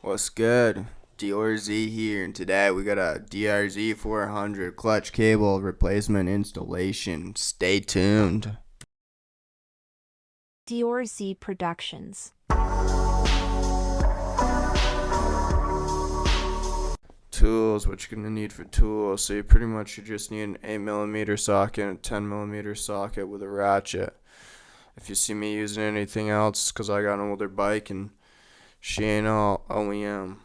What's good? DRZ here, and today we got a Drz400 clutch cable replacement installation. Stay tuned. DRZ Productions. Tools, what you're gonna need for tools. So you pretty much just need an 8mm socket and a 10mm socket with a ratchet. If you see me using anything else, because I got an older bike and she ain't all OEM.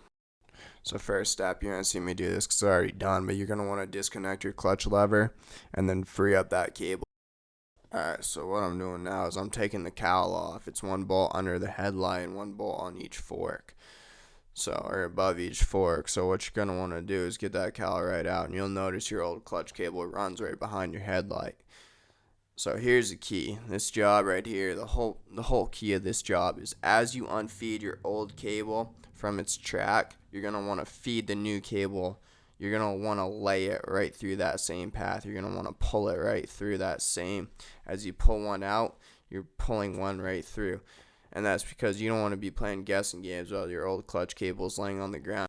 So first step, you're going to see me do this because it's already done, but you're going to want to disconnect your clutch lever and then free up that cable. Alright, so what I'm doing now is I'm taking the cowl off. It's one bolt under the headlight and one bolt on each fork. Or above each fork. So what you're going to want to do is get that cowl right out, and you'll notice your old clutch cable runs right behind your headlight. So here's the key. This job right here, the whole key of this job is as you unfeed your old cable from its track, you're going to want to feed the new cable. You're going to want to lay it right through that same path. You're going to want to pull it right through that same. As you pull one out, you're pulling one right through. And that's because you don't want to be playing guessing games while your old clutch cable is laying on the ground.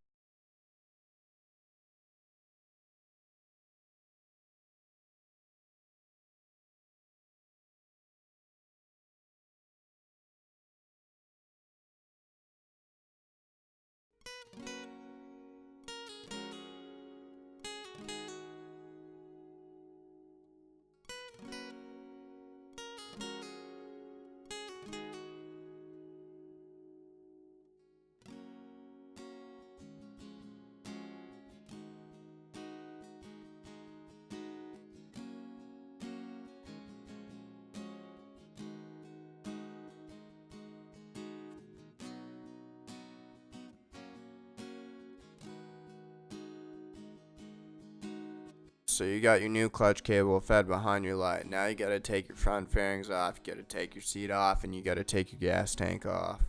So you got your new clutch cable fed behind your light. Now you gotta take your front fairings off, you gotta take your seat off, and you gotta take your gas tank off.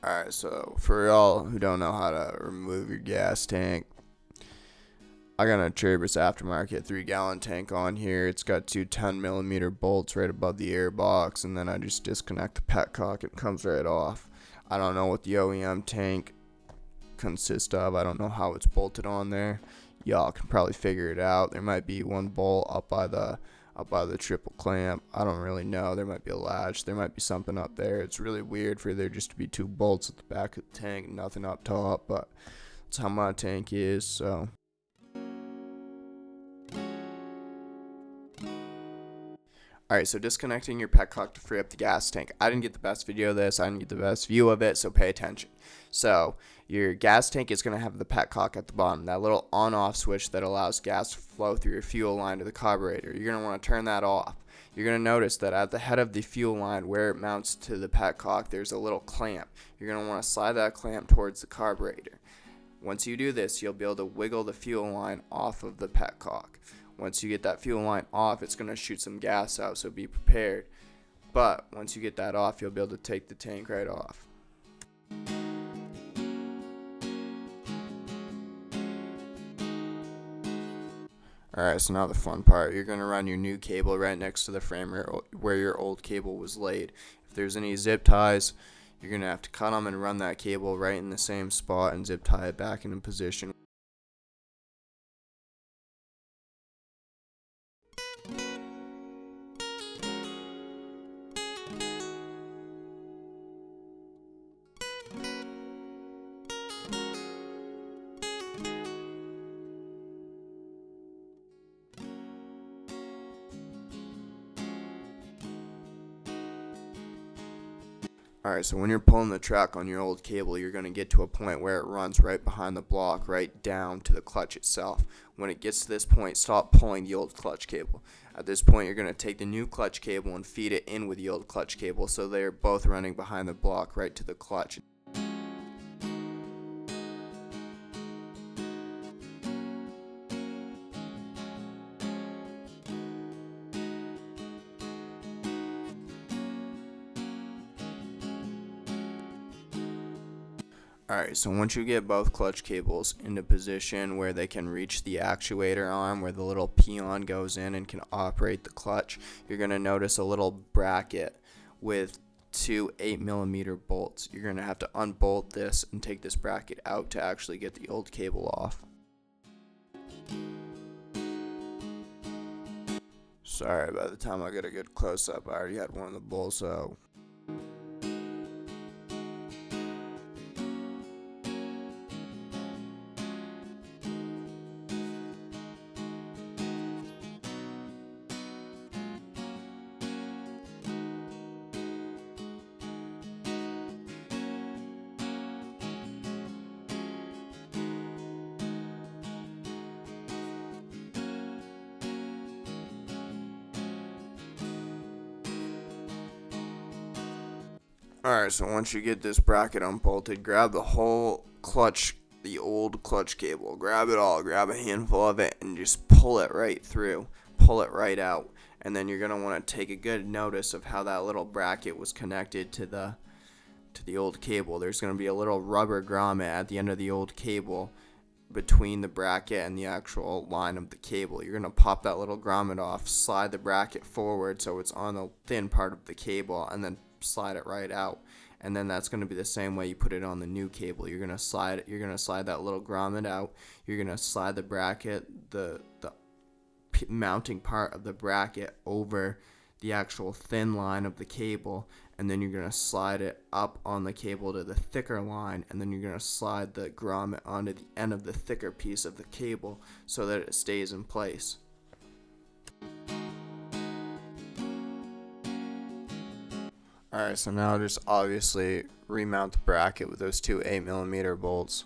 Alright, so for y'all who don't know how to remove your gas tank, I got a Traverse aftermarket 3-gallon tank on here. It's got two 10mm bolts right above the air box, and then I just disconnect the petcock. It comes right off. I don't know what the OEM tank consists of. I don't know how it's bolted on there. Y'all can probably figure it out. There might be one bolt up by the triple clamp. I don't really know. There might be a latch. There might be something up there. It's really weird for there just to be two bolts at the back of the tank, nothing up top, but that's how my tank is. So alright, so disconnecting your petcock to free up the gas tank. I didn't get the best video of this. I didn't get the best view of it, so pay attention. So your gas tank is going to have the petcock at the bottom, that little on-off switch that allows gas to flow through your fuel line to the carburetor. You're going to want to turn that off. You're going to notice that at the head of the fuel line where it mounts to the petcock, there's a little clamp. You're going to want to slide that clamp towards the carburetor. Once you do this, you'll be able to wiggle the fuel line off of the petcock. Once you get that fuel line off, it's going to shoot some gas out, so be prepared. But once you get that off, you'll be able to take the tank right off. Alright, so now the fun part. You're going to run your new cable right next to the frame where your old cable was laid. If there's any zip ties, you're going to have to cut them and run that cable right in the same spot and zip tie it back into position. Alright, so when you're pulling the track on your old cable, you're going to get to a point where it runs right behind the block, right down to the clutch itself. When it gets to this point, stop pulling the old clutch cable. At this point, you're going to take the new clutch cable and feed it in with the old clutch cable, so they're both running behind the block right to the clutch. Alright, so once you get both clutch cables into position where they can reach the actuator arm, where the little peon goes in and can operate the clutch, you're going to notice a little bracket with two 8mm bolts. You're going to have to unbolt this and take this bracket out to actually get the old cable off. Sorry, by the time I get a good close-up, I already had one of the bolts out. Alright, so once you get this bracket unbolted, grab the whole clutch, the old clutch cable, grab it all, grab a handful of it, and just pull it right through, pull it right out. And then you're going to want to take a good notice of how that little bracket was connected to the old cable. There's going to be a little rubber grommet at the end of the old cable between the bracket and the actual line of the cable. You're going to pop that little grommet off, slide the bracket forward so it's on the thin part of the cable, and then slide it right out. And then that's going to be the same way you put it on the new cable. You're going to slide that little grommet out. You're going to slide the bracket, the mounting part of the bracket over the actual thin line of the cable, and then you're going to slide it up on the cable to the thicker line, and then you're going to slide the grommet onto the end of the thicker piece of the cable so that it stays in place. Alright, so now just obviously remount the bracket with those two 8mm bolts.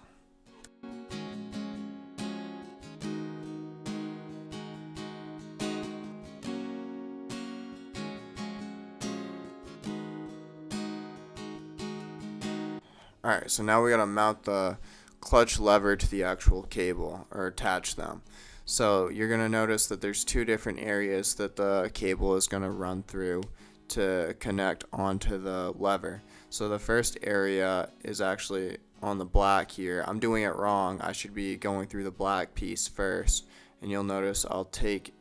Alright, so now we gotta mount the clutch lever to the actual cable, or attach them. So you're gonna notice that there's two different areas that the cable is gonna run through to connect onto the lever. So the first area is actually on the black here. I'm doing it wrong. I should be going through the black piece first, and you'll notice I'll take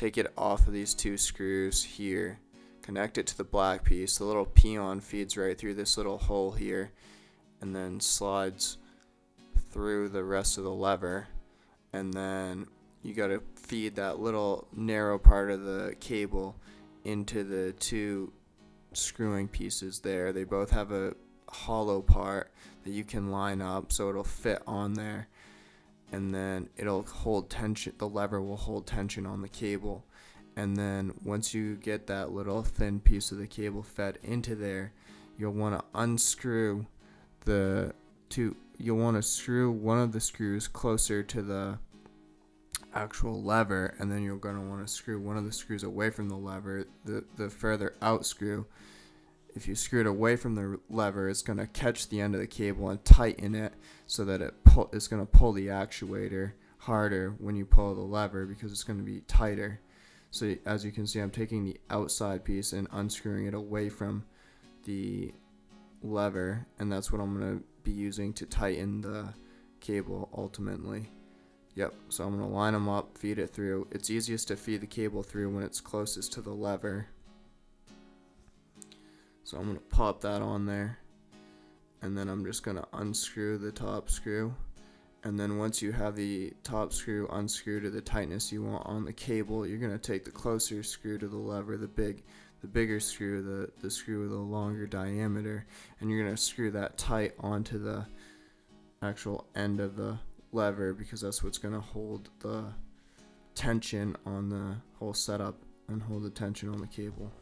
it off of these two screws here, connect it to the black piece. The little peon feeds right through this little hole here and then slides through the rest of the lever, and then you got to feed that little narrow part of the cable into the two screwing pieces there. They both have a hollow part that you can line up so it'll fit on there, and then it'll hold tension. The lever will hold tension on the cable, and then once you get that little thin piece of the cable fed into there, you'll want to unscrew you'll want to screw one of the screws closer to the actual lever, and then you're going to want to screw one of the screws away from the lever, the further out screw. If you screw it away from the lever, it's going to catch the end of the cable and tighten it so that it's going to pull the actuator harder when you pull the lever, because it's going to be tighter. So as you can see, I'm taking the outside piece and unscrewing it away from the lever, and that's what I'm going to be using to tighten the cable ultimately. Yep, so I'm going to line them up, feed it through. It's easiest to feed the cable through when it's closest to the lever. So I'm going to pop that on there, and then I'm just going to unscrew the top screw. And then once you have the top screw unscrewed to the tightness you want on the cable, you're going to take the closer screw to the lever, the bigger screw, the screw with a longer diameter, and you're going to screw that tight onto the actual end of the lever, because that's what's going to hold the tension on the whole setup and hold the tension on the cable.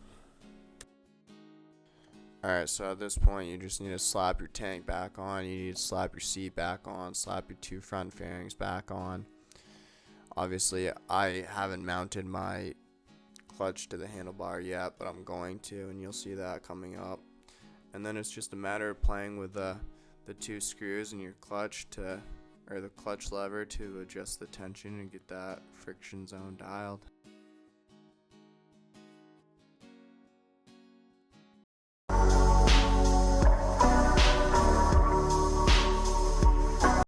Alright, so at this point you just need to slap your tank back on, you need to slap your seat back on, slap your two front fairings back on. Obviously I haven't mounted my clutch to the handlebar yet, but I'm going to, and you'll see that coming up. And then it's just a matter of playing with the two screws in your clutch or the clutch lever to adjust the tension and get that friction zone dialed.